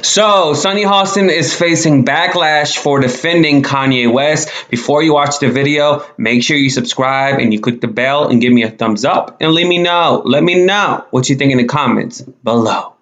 So, Sunny Hostin is facing backlash for defending Kanye West. Before you watch the video, make sure you subscribe and you click the bell and give me a thumbs up and let me know. Let me know what you think in the comments below.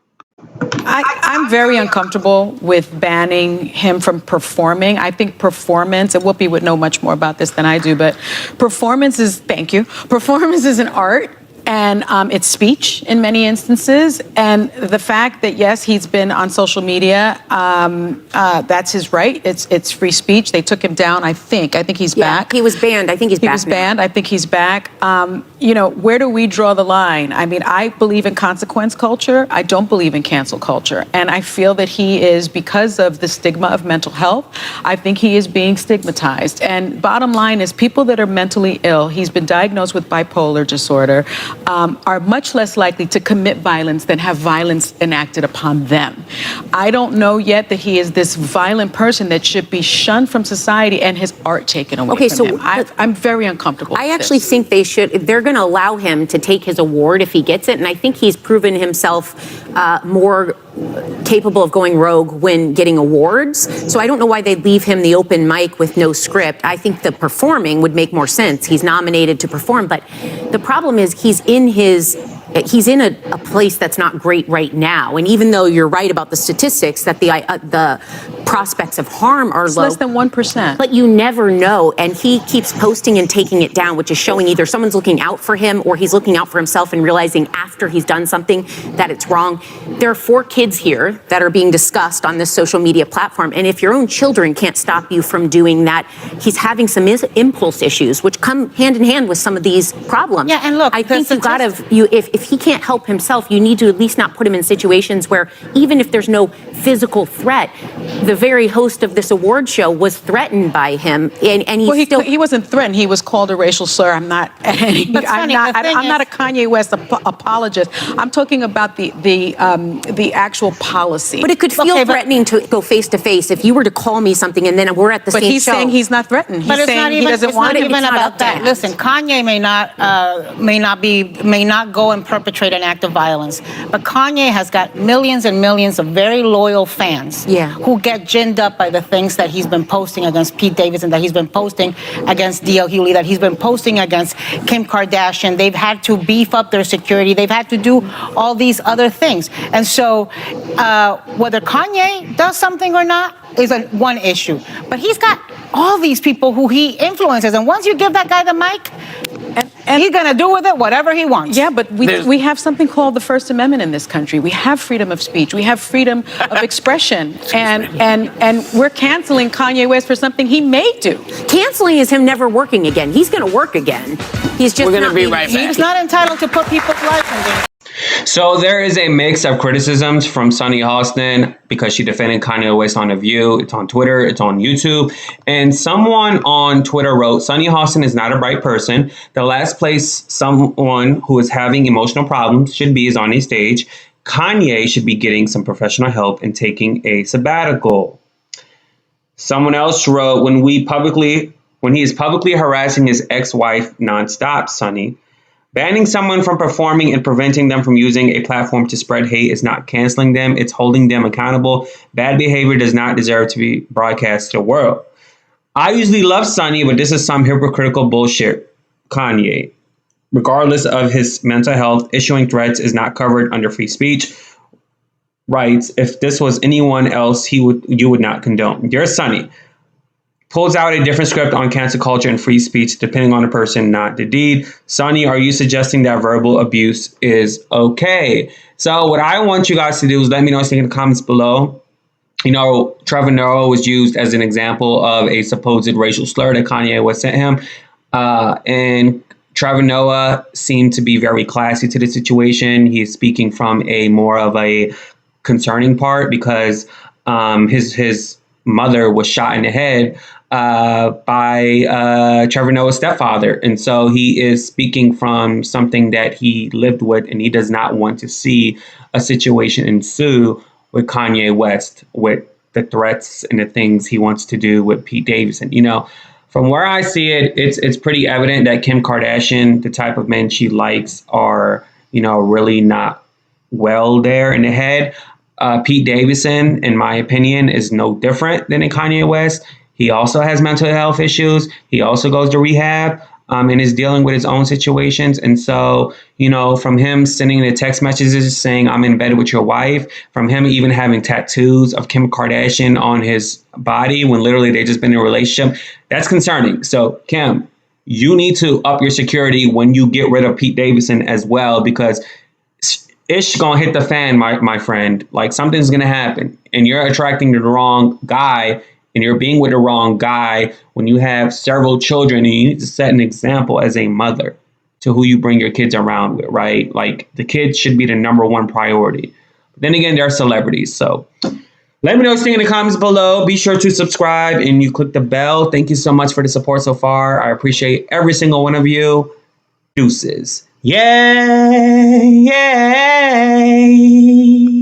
I'm very uncomfortable with banning him from performing. I think performance, and Whoopi would know much more about this than I do, but performance is an art. And it's speech in many instances. And the fact that, yes, he's been on social media, that's his right. It's free speech. They took him down, I think. I think he's back. He was banned. I think he's back. He was banned. I think he's back. Where do we draw the line? I mean, I believe in consequence culture. I don't believe in cancel culture. And I feel that he is, because of the stigma of mental health, I think he is being stigmatized. And bottom line is, people that are mentally ill, he's been diagnosed with bipolar disorder, are much less likely to commit violence than have violence enacted upon them. I don't know yet that he is this violent person that should be shunned from society and his art taken away from him. I'm very uncomfortable. I actually think they're going to allow him to take his award if he gets it. And I think he's proven himself more capable of going rogue when getting awards. So I don't know why they'd leave him the open mic with no script. I think the performing would make more sense. He's nominated to perform, but the problem is he's in a place that's not great right now. And even though you're right about the statistics that the prospects of harm are low, less than 1%. But you never know. And he keeps posting and taking it down, which is showing either someone's looking out for him or he's looking out for himself and realizing after he's done something that it's wrong. There are 4 kids here that are being discussed on this social media platform. And if your own children can't stop you from doing that, he's having some impulse issues, which come hand in hand with some of these problems. Yeah, and look, I think if he can't help himself, you need to at least not put him in situations where, even if there's no physical threat, the very host of this award show was threatened by him, and he wasn't threatened. He was called a racial slur. I'm not a Kanye West apologist. I'm talking about the actual policy. But it could feel threatening to go face to face if you were to call me something and then we're at the same show. But he's saying he's not threatened. He's saying he doesn't want to be about that. Listen, Kanye may not go and perpetrate an act of violence, but Kanye has got millions and millions of very loyal fans who get ginned up by the things that he's been posting against Pete Davidson, that he's been posting against D.L. Hewley, that he's been posting against Kim Kardashian. They've had to beef up their security. They've had to do all these other things. And so whether Kanye does something or not is one issue. But he's got all these people who he influences. And once you give that guy the mic, and he's going to do with it whatever he wants. Yeah, but we have something called the First Amendment in this country. We have freedom of speech. We have freedom of expression. and we're canceling Kanye West for something he may do. Canceling is him never working again. He's going to work again. He's just We're going to be right back. He's not entitled to put people's lives in danger. So there is a mix of criticisms from Sunny Hostin because she defended Kanye West on The View. It's on Twitter. It's on YouTube. And someone on Twitter wrote, Sunny Hostin is not a bright person. The last place someone who is having emotional problems should be is on a stage. Kanye should be getting some professional help and taking a sabbatical. Someone else wrote, when he is publicly harassing his ex-wife nonstop, Sunny, banning someone from performing and preventing them from using a platform to spread hate is not canceling them. It's holding them accountable. Bad behavior does not deserve to be broadcast to the world. I usually love Sunny, but this is some hypocritical bullshit. Kanye, regardless of his mental health, issuing threats is not covered under free speech rights. If this was anyone else, you would not condone. Dear Sunny, pulls out a different script on cancel culture and free speech, depending on the person, not the deed. Sunny, are you suggesting that verbal abuse is okay? So what I want you guys to do is let me know what you think in the comments below. You know, Trevor Noah was used as an example of a supposed racial slur that Kanye West sent him. And Trevor Noah seemed to be very classy to the situation. He's speaking from a more of a concerning part because his mother was shot in the head by Trevor Noah's stepfather. And so he is speaking from something that he lived with, and he does not want to see a situation ensue with Kanye West, with the threats and the things he wants to do with Pete Davidson. You know, from where I see it, it's pretty evident that Kim Kardashian, the type of men she likes, are, you know, really not well there in the head. Pete Davidson, in my opinion, is no different than Kanye West. He also has mental health issues. He also goes to rehab and is dealing with his own situations. And so, from him sending the text messages saying, I'm in bed with your wife, from him even having tattoos of Kim Kardashian on his body when literally they just been in a relationship, that's concerning. So, Kim, you need to up your security when you get rid of Pete Davidson as well, because ish gonna hit the fan, my friend. Like, something's gonna happen, and you're attracting the wrong guy, and you're being with the wrong guy when you have several children, and you need to set an example as a mother to who you bring your kids around with, right? Like, the kids should be the number one priority. But then again, they're celebrities, so let me know what you think in the comments below. Be sure to subscribe and you click the bell. Thank you so much for the support so far. I appreciate every single one of you. Deuces. Yay! Yay!